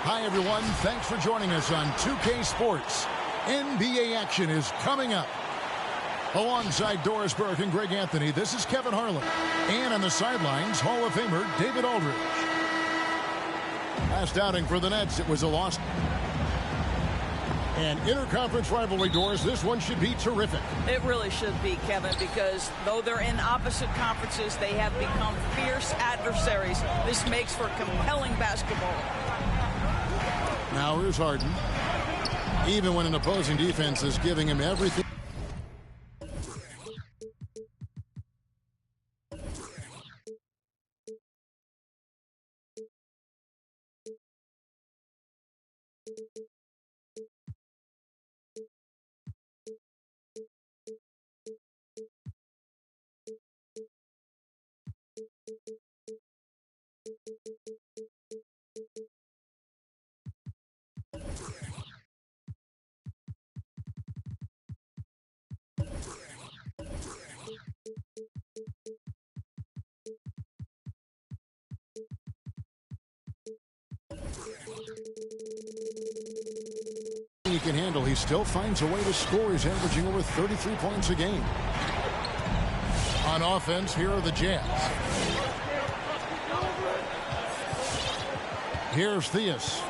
Hi, everyone. Thanks for joining us on 2K Sports. NBA action is coming up. Alongside Doris Burke and Greg Anthony, this is Kevin Harlan. And on the sidelines, Hall of Famer David Aldridge. Last outing for the Nets, it was a loss. And interconference rivalry, Doris, this one should be terrific. It really should be, Kevin, because though they're in opposite conferences, they have become fierce adversaries. This makes for compelling basketball. Now here's Harden. Even when an opposing defense is giving him everything. He can handle. He still finds a way to score. He's averaging over 33 points a game. On offense, here are the Jazz. Here's Theus.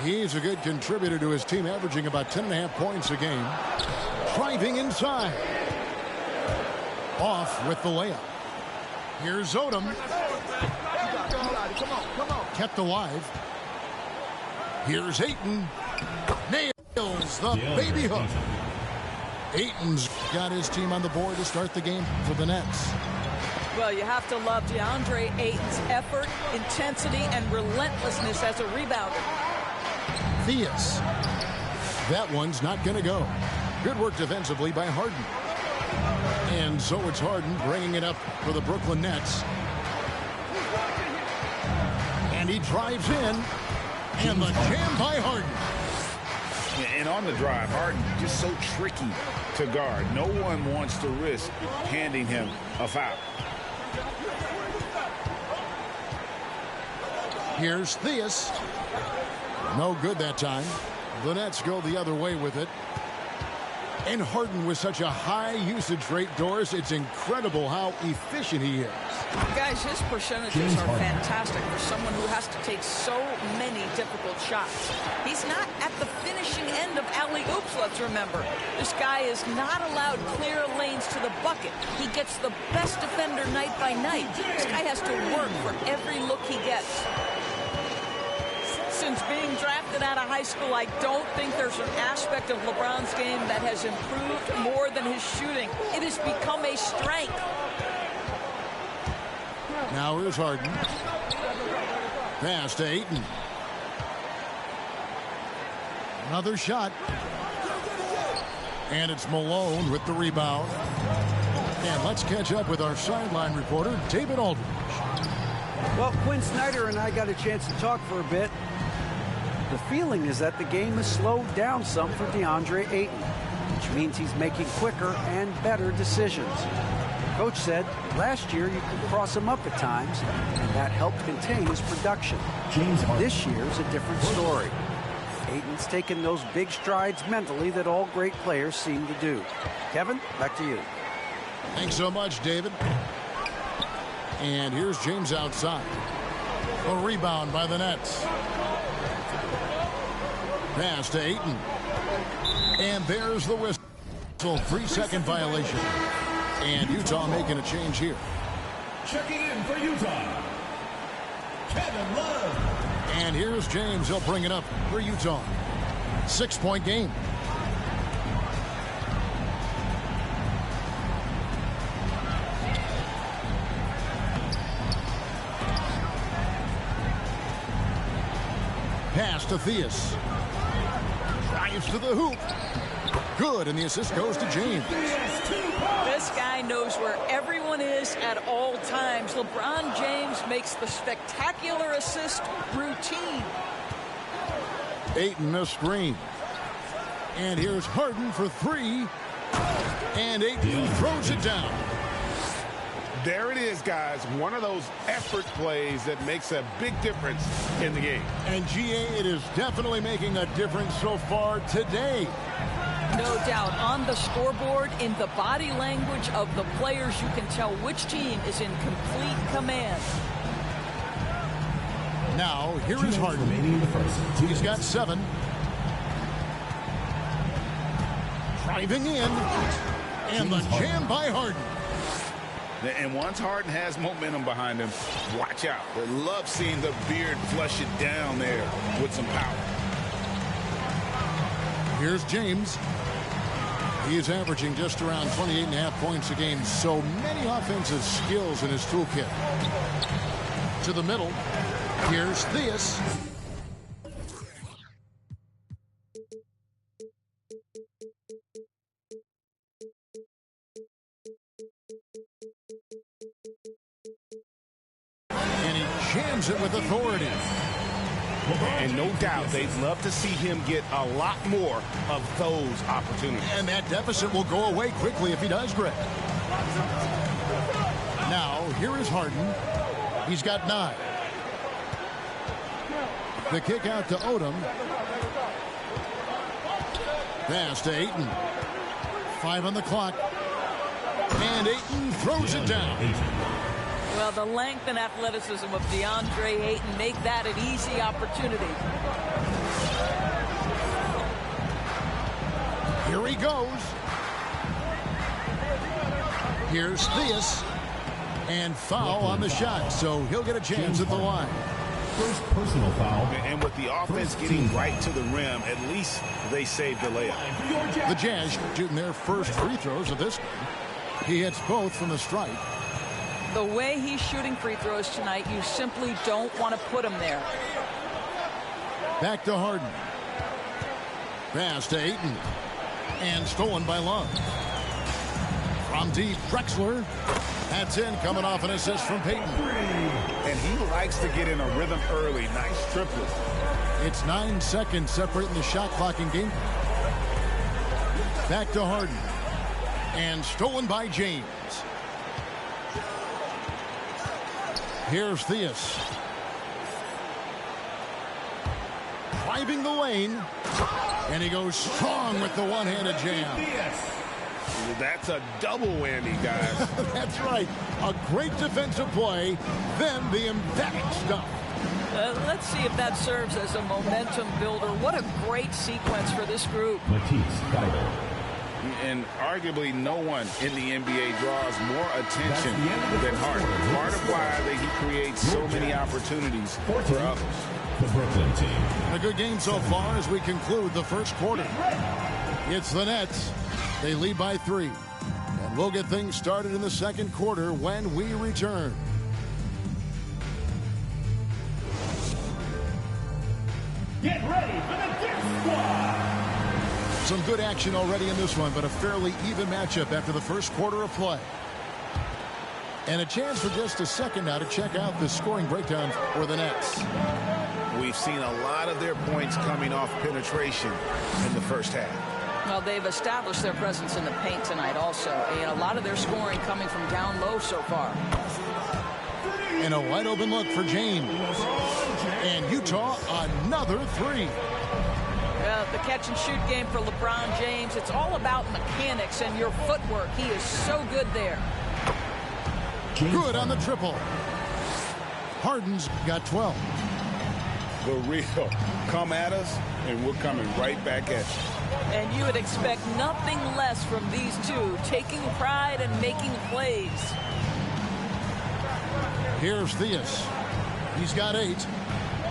He's a good contributor to his team, averaging about 10.5 points a game. Driving inside. Off with the layup. Here's Odom. Kept alive. Here's Ayton. Nails the baby hook. Ayton's got his team on the board to start the game for the Nets. Well, you have to love DeAndre Ayton's effort, intensity, and relentlessness as a rebounder. Theus. That one's not going to go. Good work defensively by Harden. And so it's Harden bringing it up for the Brooklyn Nets. And he drives in. And the jam by Harden. And on the drive, Harden just so tricky to guard. No one wants to risk handing him a foul. Here's Theus. No good that time. The Nets go the other way with it. And Harden with such a high usage rate, Doris, it's incredible how efficient he is. Guys, his percentages are fantastic for someone who has to take so many difficult shots. He's not at the finishing end of alley-oops, let's remember. This guy is not allowed clear lanes to the bucket. He gets the best defender night by night. This guy has to work for every look he gets. Since being drafted out of high school, I don't think there's an aspect of LeBron's game that has improved more than his shooting. It has become a strength. Now here's Harden. Pass to Ayton. Another shot. And it's Malone with the rebound. And let's catch up with our sideline reporter, David Aldridge. Well, Quinn Snyder and I got a chance to talk for a bit. The feeling is that the game has slowed down some for DeAndre Ayton, which means he's making quicker and better decisions. Coach said last year you could cross him up at times, and that helped contain his production. This year's a different story. Ayton's taken those big strides mentally that all great players seem to do. Kevin, back to you. Thanks so much, David. And here's James outside. A rebound by the Nets. Pass to Ayton. And there's the whistle. 3-second violation. And Utah making a change here. Checking in for Utah, Kevin Love. And here's James. He'll bring it up for Utah. 6-point game. Pass to Theus. Drives to the hoop. Good, and the assist goes to James. This guy knows where everyone is at all times. LeBron James makes the spectacular assist routine. Ayton a screen. And here's Harden for three. And Ayton throws it down. There it is, guys. One of those effort plays that makes a big difference in the game. And GA, it is definitely making a difference so far today. No doubt. On the scoreboard, in the body language of the players, you can tell which team is in complete command. Now, here is Harden. He's got 7. Driving in. And the jam by Harden. And once Harden has momentum behind him, watch out. They love seeing the beard flush it down there with some power. Here's James. He is averaging just around 28.5 points a game. So many offensive skills in his toolkit. To the middle. Here's Theus. And he jams it with authority. And no doubt they'd love to see him get a lot more of those opportunities. And that deficit will go away quickly if he does, Greg. Now, here is Harden. He's got 9. The kick out to Odom. Pass to Ayton. 5 on the clock. And Ayton throws it down. Well, the length and athleticism of DeAndre Ayton make that an easy opportunity. Here he goes. Here's Theus. And foul on the shot, so he'll get a chance at the line. First personal foul. And with the offense getting right to the rim, at least they saved the layup. The Jazz shooting their first free throws of this game. He hits both from the stripe. The way he's shooting free throws tonight, you simply don't want to put him there. Back to Harden. Pass to Ayton. And stolen by Love. From deep, Drexler. That's in, coming off an assist from Payton. And he likes to get in a rhythm early. Nice triplet. It's 9 seconds separating the shot clock in game. Back to Harden. And stolen by James. Here's Theus. Driving the lane. And he goes strong with the one-handed jam. That's a double whammy, guys. That's right. A great defensive play, then the emphatic stuff. Let's see if that serves as a momentum builder. What a great sequence for this group. And arguably no one in the NBA draws more attention than Harden. Part of why he creates so many opportunities for others. The Brooklyn team. A good game so far as we conclude the first quarter. It's the Nets. They lead by 3. And we'll get things started in the second quarter when we return. Get ready for the Death Squad. Some good action already in this one, but a fairly even matchup after the first quarter of play. And a chance for just a second now to check out the scoring breakdown for the Nets. We've seen a lot of their points coming off penetration in the first half. Well, they've established their presence in the paint tonight also, and a lot of their scoring coming from down low so far. And a wide open look for James. And Utah, another 3. Well, the catch and shoot game for LeBron James, it's all about mechanics and your footwork. He is so good there. Good on the triple. Harden's got 12. The real come at us, and we're coming right back at you. And you would expect nothing less from these two, taking pride and making plays. Here's Theus. He's got 8.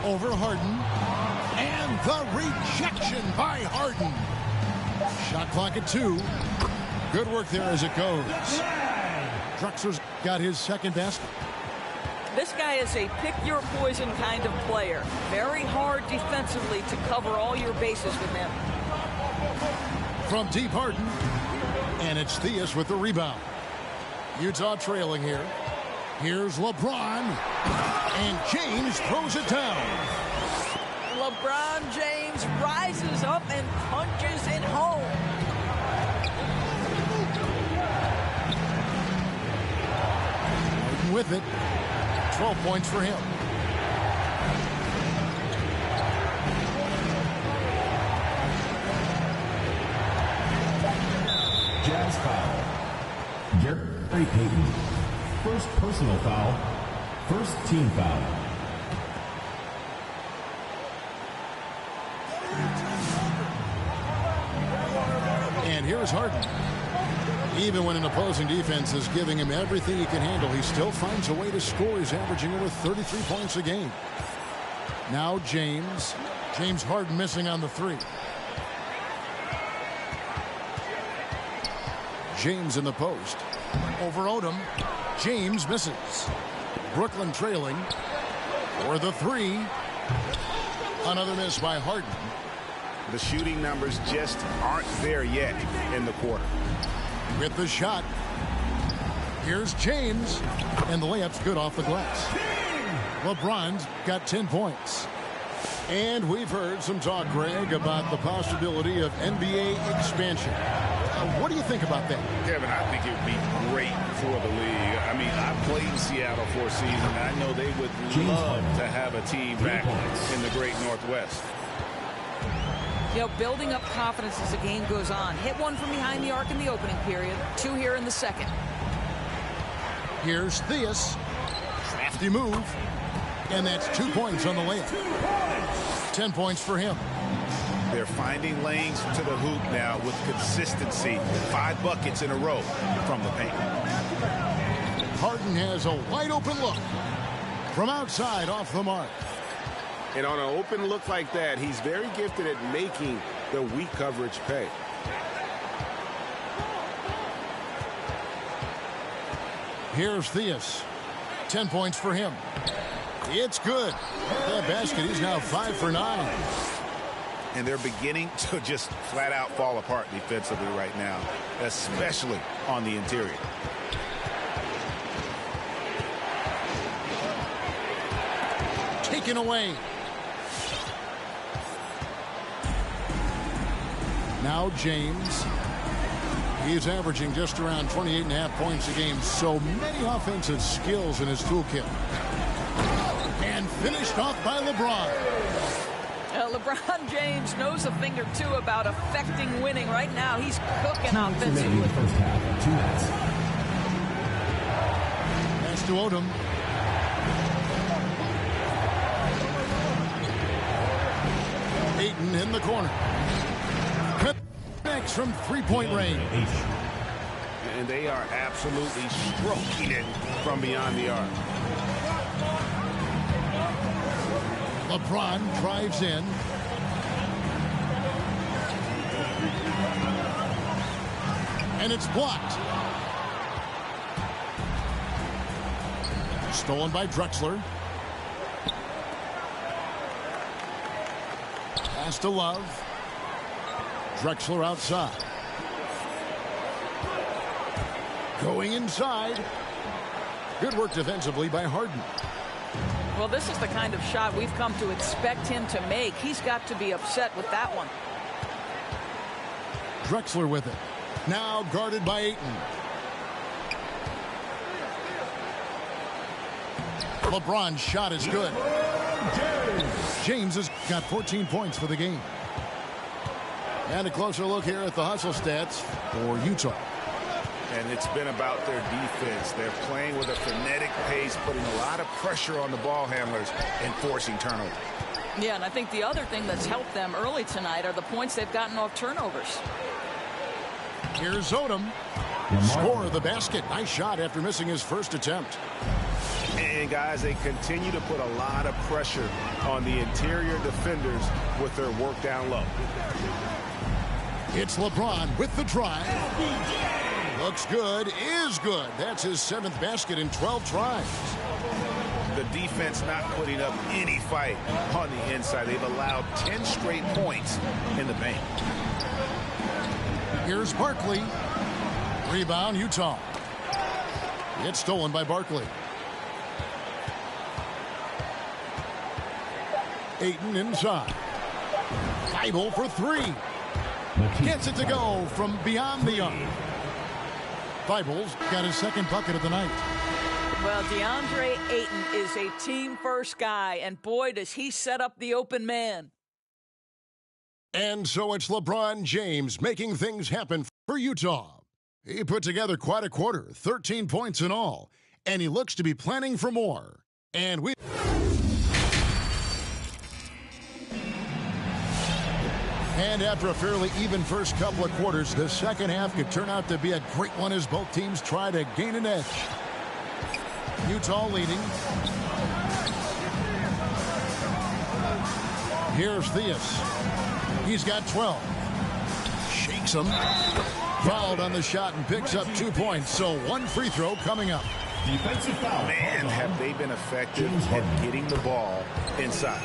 Over Harden. And the rejection by Harden. Shot clock at 2. Good work there as it goes. Drexler's got his second basket. This guy is a pick-your-poison kind of player. Very hard defensively to cover all your bases with him. From deep, Harden. And it's Theus with the rebound. Utah trailing here. Here's LeBron. And James throws it down. LeBron James rises up and punches it home. Harden with it. 12 points for him. Jazz foul. Gary Payton. First personal foul. First team foul. And here's Harden. Even when an opposing defense is giving him everything he can handle, he still finds a way to score. He's averaging over 33 points a game. Now James. James Harden missing on the three. James in the post. Over Odom. James misses. Brooklyn trailing for the three. Another miss by Harden. The shooting numbers just aren't there yet in the quarter. With the shot. Here's James. And the layup's good off the glass. LeBron's got 10 points. And we've heard some talk, Greg, about the possibility of NBA expansion. What do you think about that? Kevin, I think it would be great for the league. I mean, I played in Seattle for a season. I know they would love to have a team back in the great Northwest. You know, building up confidence as the game goes on. Hit one from behind the arc in the opening period. Two here in the second. Here's Theus. Crafty move. And that's 2 points on the layup. 10 points for him. They're finding lanes to the hoop now with consistency. 5 buckets in a row from the paint. Harden has a wide open look. From outside off the mark. And on an open look like that, he's very gifted at making the weak coverage pay. Here's Theus. 10 points for him. It's good. That basket, he's now 5 for 9. And they're beginning to just flat out fall apart defensively right now, especially on the interior. Taken away. Now James. He's averaging just around 28.5 points a game. So many offensive skills in his toolkit. And finished off by LeBron. LeBron James knows a thing or two about affecting winning. Right now, he's cooking offensively. First half, 2 minutes. Pass to Odom. Ayton in the corner. Next from three-point range. And they are absolutely stroking it from beyond the arc. LeBron drives in. And it's blocked. Stolen by Drexler. Pass to Love. Drexler outside. Going inside. Good work defensively by Harden. Well, this is the kind of shot we've come to expect him to make. He's got to be upset with that one. Drexler with it. Now guarded by Ayton. LeBron's shot is good. James has got 14 points for the game. And a closer look here at the hustle stats for Utah. And it's been about their defense. They're playing with a frenetic pace, putting a lot of pressure on the ball handlers and forcing turnovers. Yeah, and I think the other thing that's helped them early tonight are the points they've gotten off turnovers. Here's Odom. Score the basket. Nice shot after missing his first attempt. And guys, they continue to put a lot of pressure on the interior defenders with their work down low. It's LeBron with the drive. Looks good, is good. That's his 7th basket in 12 tries. The defense not putting up any fight on the inside. They've allowed 10 straight points in the paint. Here's Barkley. Rebound, Utah. It's stolen by Barkley. Ayton inside. Bible for 3. Gets it to go from beyond the arc. Bible's got his 2nd bucket of the night. Well, DeAndre Ayton is a team-first guy, and boy, does he set up the open man. And so it's LeBron James making things happen for Utah. He put together quite a quarter, 13 points in all, and he looks to be planning for more. And after a fairly even first couple of quarters, the second half could turn out to be a great one as both teams try to gain an edge. Utah leading. Here's Theus. He's got 12. Shakes him. Fouled on the shot and picks up 2 points. So one free throw coming up. Defensive foul. Man, have they been effective at getting the ball inside.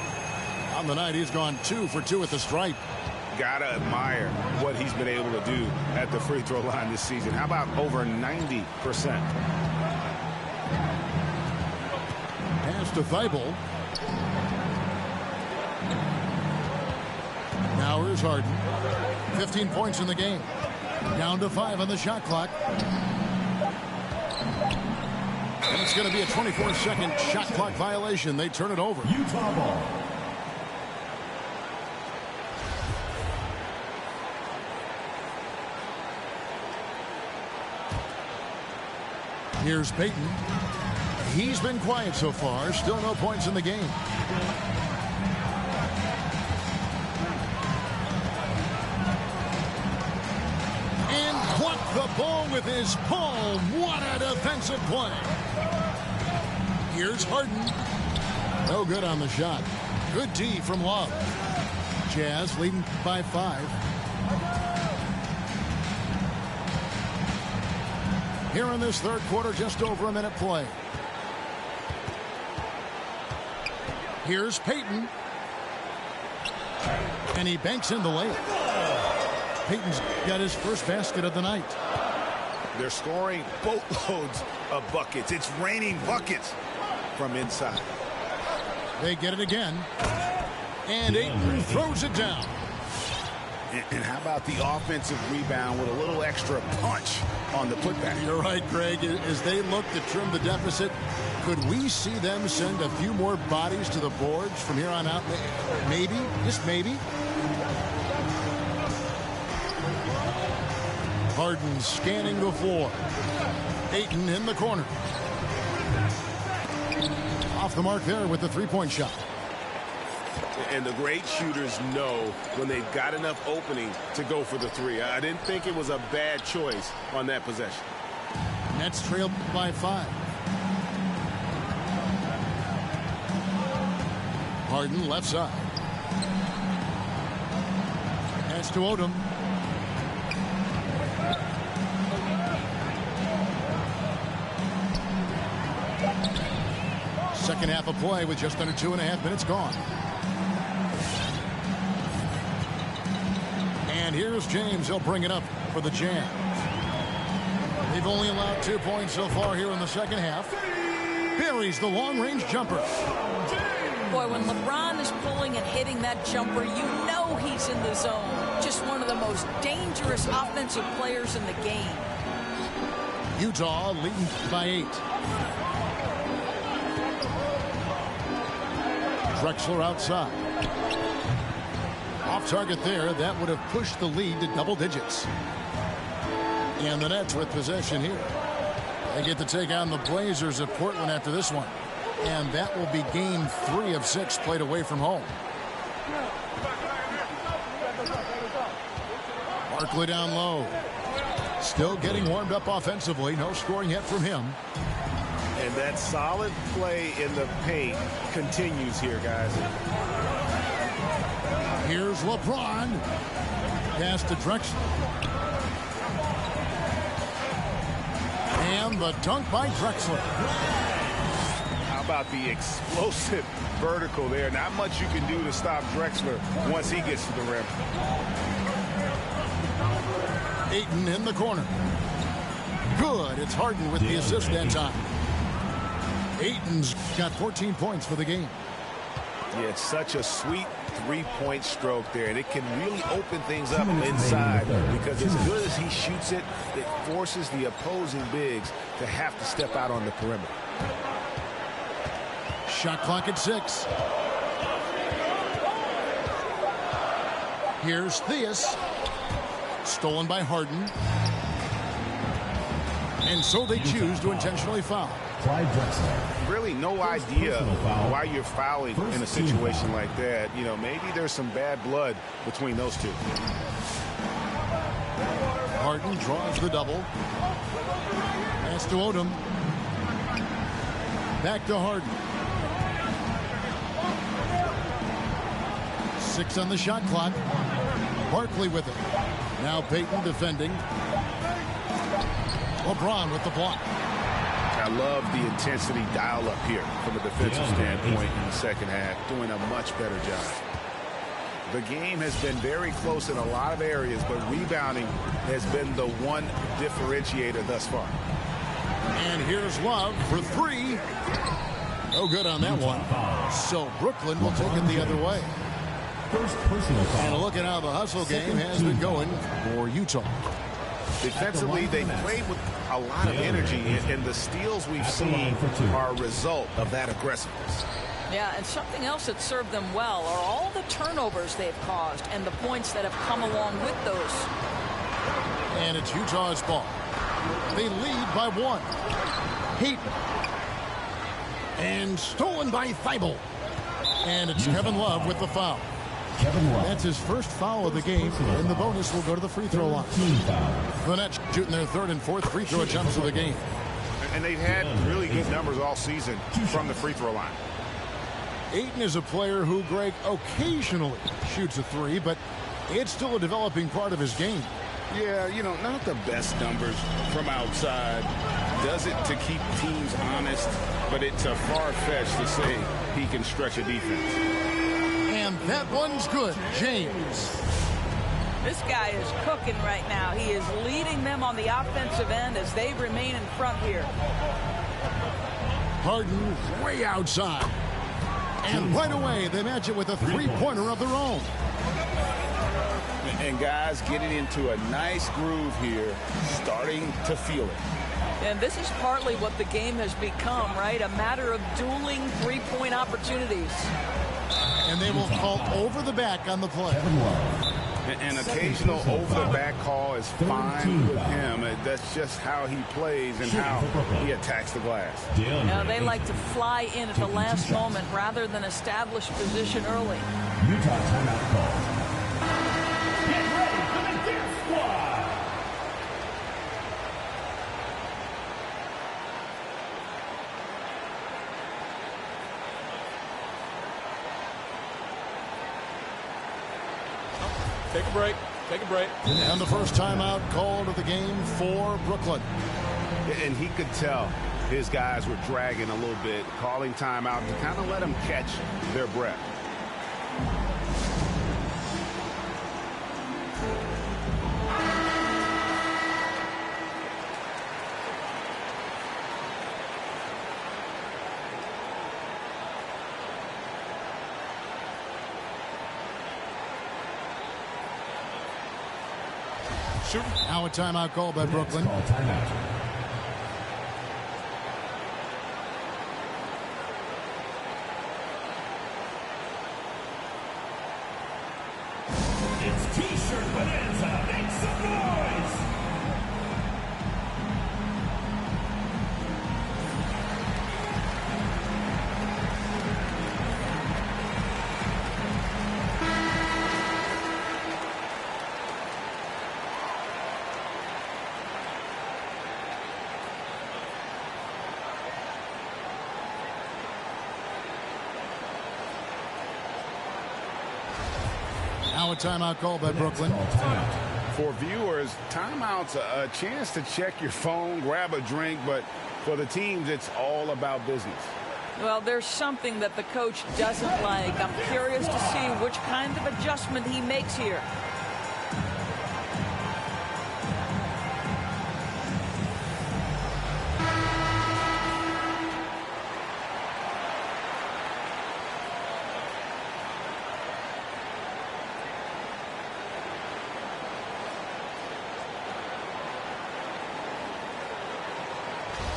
On the night, he's gone 2 for 2 at the stripe. Gotta admire what he's been able to do at the free throw line this season. How about over 90%? Pass to Thibault. Now here's Harden. 15 points in the game. Down to 5 on the shot clock. And it's going to be a 24-second shot clock violation. They turn it over. Utah ball. Here's Payton. He's been quiet so far. Still no points in the game. And plucked the ball with his palm. What a defensive play. Here's Harden. No good on the shot. Good D from Love. Jazz leading by 5. Here in this third quarter, just over a minute play. Here's Payton. And he banks in the layup. Payton's got his first basket of the night. They're scoring boatloads of buckets. It's raining buckets from inside. They get it again. And Ayton throws it down. And how about the offensive rebound with a little extra punch on the putback? You're right, Greg. As they look to trim the deficit, could we see them send a few more bodies to the boards from here on out? Maybe, just maybe. Harden scanning the floor. Ayton in the corner. Off the mark there with the three-point shot. And the great shooters know when they've got enough opening to go for the three. I didn't think it was a bad choice on that possession. Nets trailed by 5. Harden left side. Pass to Odom. Second half of play with just under 2.5 minutes gone. And here's James. He'll bring it up for the Jam. They've only allowed 2 points so far here in the second half. Buries the long-range jumper. Boy, when LeBron is pulling and hitting that jumper, you know he's in the zone. Just one of the most dangerous offensive players in the game. Utah leading by 8. Drexler outside. Off target there. That would have pushed the lead to double digits. And the Nets with possession here. They get to take on the Blazers at Portland after this one. And that will be game 3 of 6 played away from home. Barkley down low. Still getting warmed up offensively. No scoring yet from him. And that solid play in the paint continues here, guys. Here's LeBron. Pass to Drexler. And the dunk by Drexler. How about the explosive vertical there? Not much you can do to stop Drexler once he gets to the rim. Ayton in the corner. Good. It's Harden with the assist that time. Ayton's got 14 points for the game. Yeah, it's such a sweet three-point stroke there, and it can really open things up inside because as good as he shoots it, it forces the opposing bigs to have to step out on the perimeter. Shot clock at 6. Here's Theus. Stolen by Harden. And so they choose to intentionally foul. Clyde Drexler. Really no idea why you're fouling in a situation like that. You know, maybe there's some bad blood between those two. Harden draws the double. Pass to Odom. Back to Harden. 6 on the shot clock. Barkley with it. Now Payton defending. LeBron with the block. I love the intensity dial up here from a defensive standpoint in the second half, doing a much better job. The game has been very close in a lot of areas, but rebounding has been the one differentiator thus far. And here's Love for 3. No good on that one. So Brooklyn will take it the other way. First personal foul. And a look at how the hustle game has been going for Utah. Defensively, they played with a lot of energy, and the steals we've seen are a result of that aggressiveness. Yeah, and something else that served them well are all the turnovers they've caused and the points that have come along with those. And it's Utah's ball. They lead by 1. Payton. And stolen by Thibault. And it's Kevin Love with the foul. Kevin Love. That's his first foul of the game, and the bonus will go to the free throw line. The Nets shooting their 3rd and 4th free throw attempts of the game. And they've had really good numbers all season from the free throw line. Ayton is a player who, Greg, occasionally shoots a 3, but it's still a developing part of his game. Yeah, you know, not the best numbers from outside. Does it to keep teams honest, but it's a far-fetched to say he can stretch a defense. And that one's good. James. This guy is cooking right now. He is leading them on the offensive end as they remain in front here. Harden way outside. And right away, they match it with a three-pointer of their own. And guys getting into a nice groove here, starting to feel it. And this is partly what the game has become, right? A matter of dueling three-point opportunities. And they will call over the back on the play. An occasional over-the-back call is fine with him. That's just how he plays and how he attacks the glass. Now, they like to fly in at the last moment rather than establish position early. Utah timeout call. Get ready for the Dip Squad. Take a break. Take a break. And the first timeout called of the game for Brooklyn. And he could tell his guys were dragging a little bit, calling timeout to kind of let them catch their breath. Now a timeout call by Brooklyn. It's T-shirt bonanza. Make some noise. Now a timeout call by Brooklyn. For viewers, timeout's a chance to check your phone, grab a drink, but for the teams, it's all about business. Well, there's something that the coach doesn't like. I'm curious to see which kind of adjustment he makes here.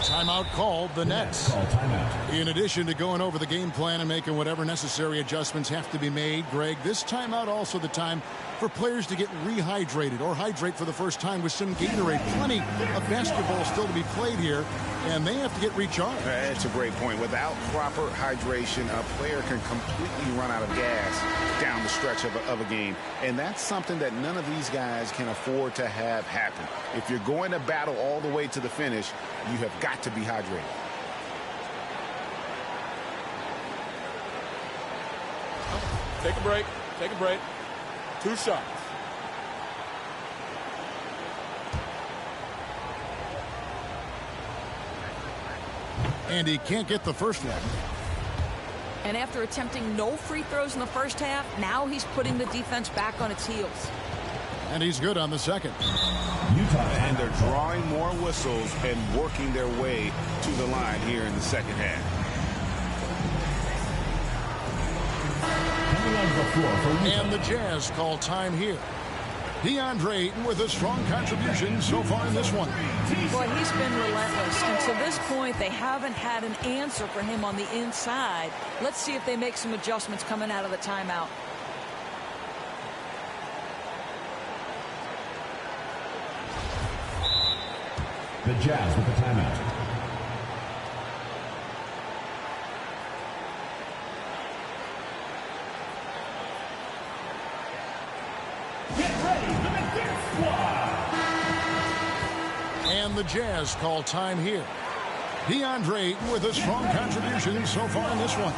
Timeout called the Nets. Call timeout. In addition to going over the game plan and making whatever necessary adjustments have to be made, Greg, this timeout also the time for players to get rehydrated or hydrate for the first time with some Gatorade. Plenty of basketball still to be played here, and they have to get recharged. That's a great point. Without proper hydration, a player can completely run out of gas down the stretch of a game. And that's something that none of these guys can afford to have happen. If you're going to battle all the way to the finish, you have got to be hydrated. Take a break. Take a break. 2 shots. And he can't get the first one. And after attempting no free throws in the first half, now he's putting the defense back on its heels. And he's good on the second. And they're drawing more whistles and working their way to the line here in the second half. And the Jazz call time here. DeAndre Ayton with a strong contribution so far in this one. Boy, he's been relentless. And to this point, they haven't had an answer for him on the inside. Let's see if they make some adjustments coming out of the timeout. The Jazz with the timeout. Get ready for the dance squad. And the Jazz call time here. DeAndre Ayton with a strong contribution so far in this one.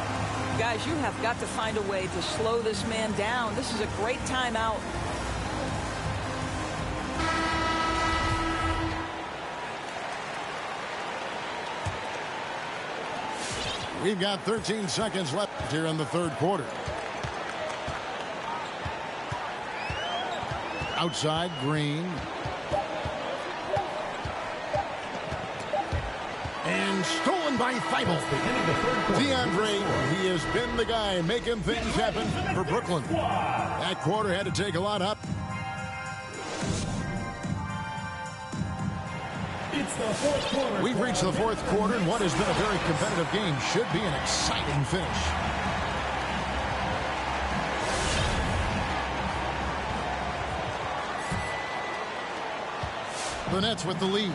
Guys, you have got to find a way to slow this man down. This is a great timeout. We've got 13 seconds left here in the third quarter. Outside, Green. And stolen by Thibault. DeAndre, he has been the guy making things happen for Brooklyn. That quarter had to take a lot up. It's the fourth quarter. We've reached the fourth quarter, and what has been a very competitive game should be an exciting finish. The Nets with the lead.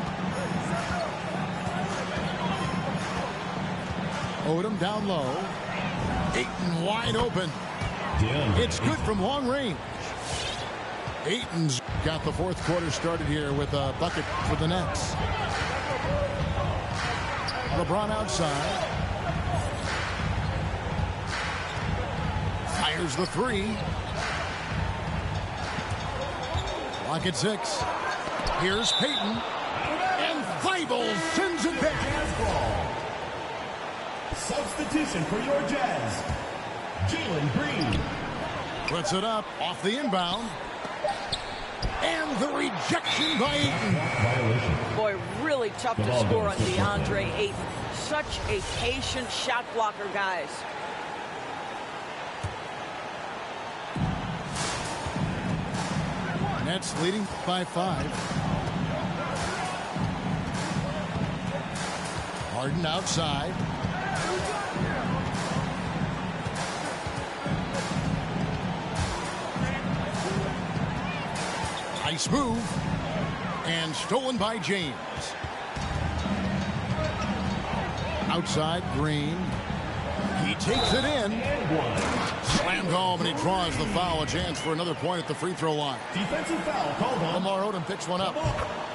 Odom down low. Ayton wide open. It's good from long range. Ayton's got the fourth quarter started here with a bucket for the Nets. LeBron outside. Fires the three. Clock at 6. Here's Payton. And Thibault sends it back. Substitution for your Jazz. Jalen Green. Puts it up off the inbound. And the rejection by Ayton. Boy, really tough to score on DeAndre Ayton. Such a patient shot blocker, guys. Nets leading by 5. Harden outside. Nice move. And stolen by James. Outside, Green. He takes it in. Slammed home, and he draws the foul. A chance for another point at the free throw line. Defensive foul called on. Lamar Odom picks one up.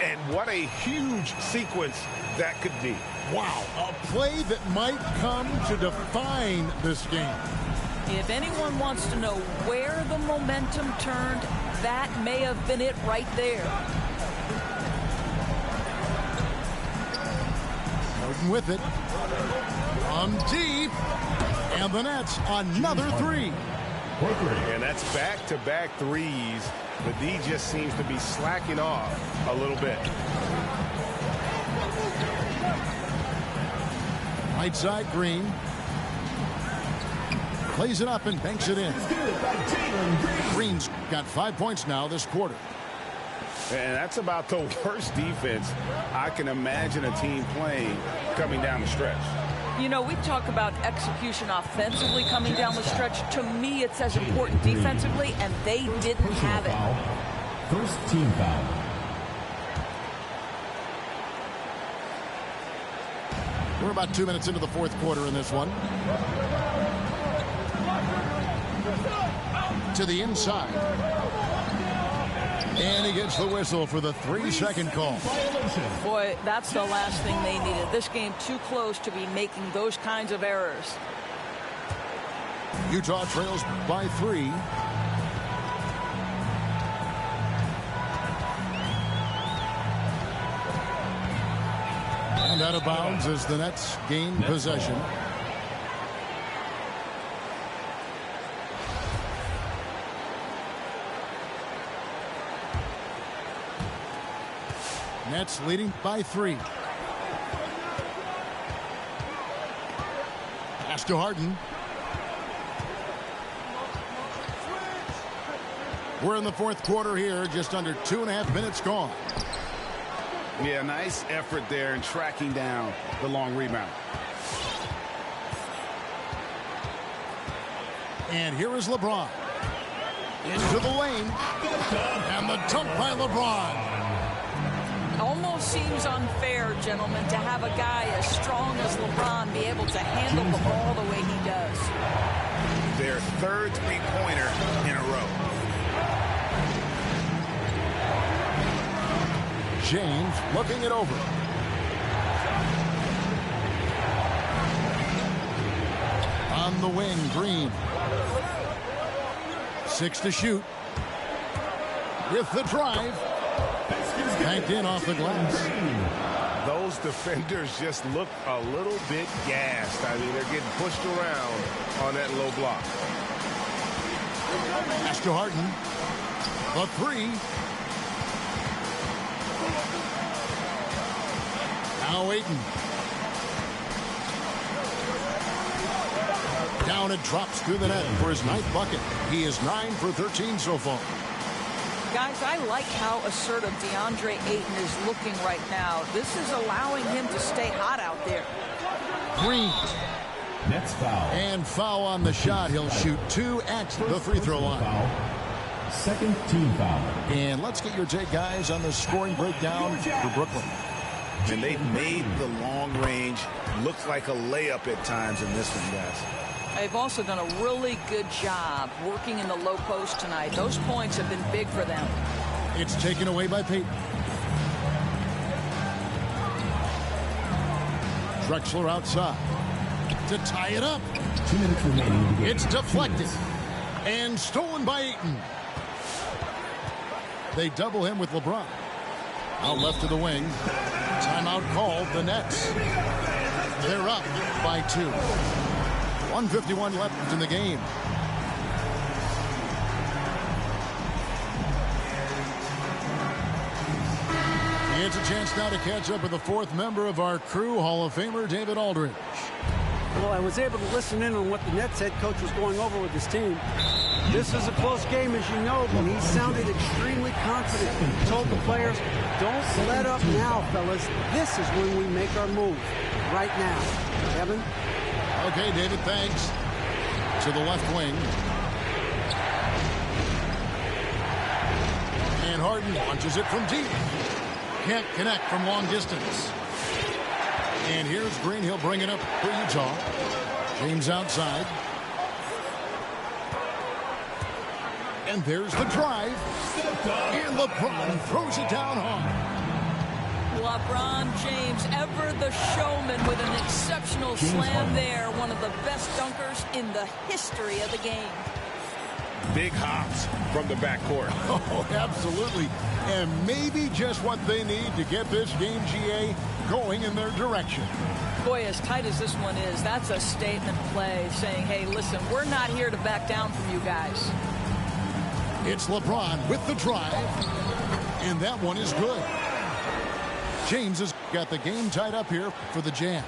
And what a huge sequence that could be. Wow, a play that might come to define this game. If anyone wants to know where the momentum turned, that may have been it right there. Odom with it. From deep. And the Nets, another three. And that's back-to-back threes. The D just seems to be slacking off a little bit. Right side, Green. Plays it up and banks it in. Green's got 5 points now this quarter. And that's about the worst defense I can imagine a team playing coming down the stretch. You know, we talk about execution offensively coming down the stretch. To me, it's as important defensively, and they didn't have it. First team foul. We're about 2 minutes into the fourth quarter in this one. To the inside. And he gets the whistle for the 3-second call. Boy, that's the last thing they needed. This game too close to be making those kinds of errors. Utah trails by 3. And out of bounds as the Nets gain possession. Nets leading by 3. Pass to Harden. We're in the fourth quarter here, just under 2.5 minutes gone. Yeah, nice effort there in tracking down the long rebound. And here is LeBron. Into the lane. And the dunk by LeBron. Almost seems unfair, gentlemen, to have a guy as strong as LeBron be able to handle the ball the way he does. Their third three-pointer in a row. James looking it over. On the wing, Green. 6 to shoot. With the drive. Banked in off the glass. Those defenders just look a little bit gassed. I mean, they're getting pushed around on that low block. Pass to Harden. The 3. Now Ayton. Down and drops through the net for his 9th bucket. He is 9 for 13 so far. Guys, I like how assertive DeAndre Ayton is looking right now. This is allowing him to stay hot out there. Green. Nets foul. And foul on the shot. He'll shoot 2 at the free throw line. Foul. Second team foul. And let's get your take, guys, on the scoring breakdown for Brooklyn. And they've made the long range look like a layup at times in this one, guys. They've also done a really good job working in the low post tonight. Those points have been big for them. It's taken away by Payton. Drexler outside to tie it up. 2 minutes remaining. It's deflected and stolen by Ayton. They double him with LeBron. Out left to the wing. Timeout called. The Nets. They're up by 2. 1:51 left in the game. It's a chance now to catch up with the 4th member of our crew, Hall of Famer David Aldridge. Well, I was able to listen in on what the Nets head coach was going over with his team. This is a close game, as you know, but he sounded extremely confident. He told the players, don't let up now, fellas. This is when we make our move. Right now. Kevin? Okay, David, thanks. To the left wing. And Harden launches it from deep. Can't connect from long distance. And here's Green. He'll bring it up for Utah. James outside. And there's the drive. And LeBron throws it down hard. LeBron James, ever the showman, with an exceptional slam there. One of the best dunkers in the history of the game. Big hops from the backcourt. Oh, absolutely. And maybe just what they need to get this game, GA, going in their direction. Boy, as tight as this one is, that's a statement play saying, hey, listen, we're not here to back down from you guys. It's LeBron with the drive. And that one is good. James has got the game tied up here for the Jazz.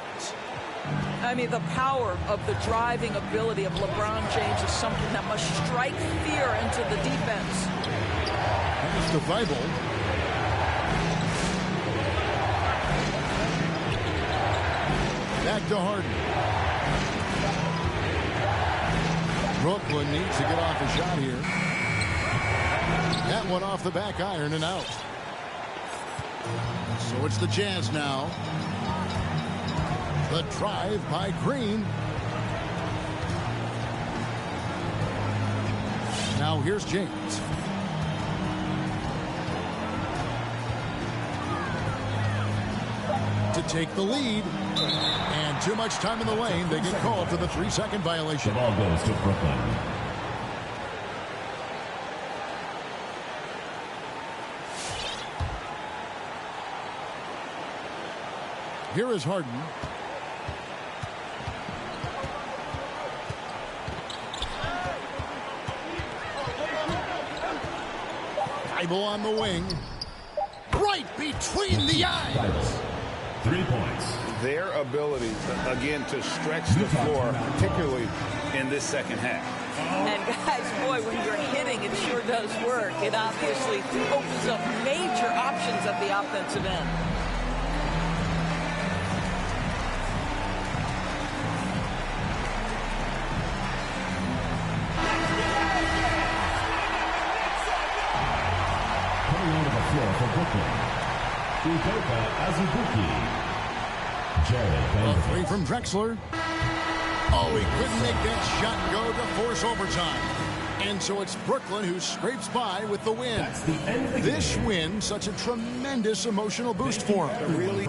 I mean, the power of the driving ability of LeBron James is something that must strike fear into the defense. Here's the Bible. Back to Harden. Brooklyn needs to get off a shot here. That one off the back iron and out. So it's the Jazz now. The drive by Green. Now here's James. To take the lead. And too much time in the lane. They get called for the 3-second violation. The ball goes to Brooklyn. Here is Harden. Bible on the wing. Right between the eyes. 3 points. Their ability, again, to stretch the floor, particularly in this second half. And guys, boy, when you're hitting, it sure does work. It obviously opens up major options at the offensive end. Coming onto the floor for Brooklyn, Udoka Azubuike. A three from Drexler. Oh, he couldn't make that shot go to force overtime. And so it's Brooklyn who scrapes by with the win. That's the end of the This game. win, such a tremendous emotional boost for him. Really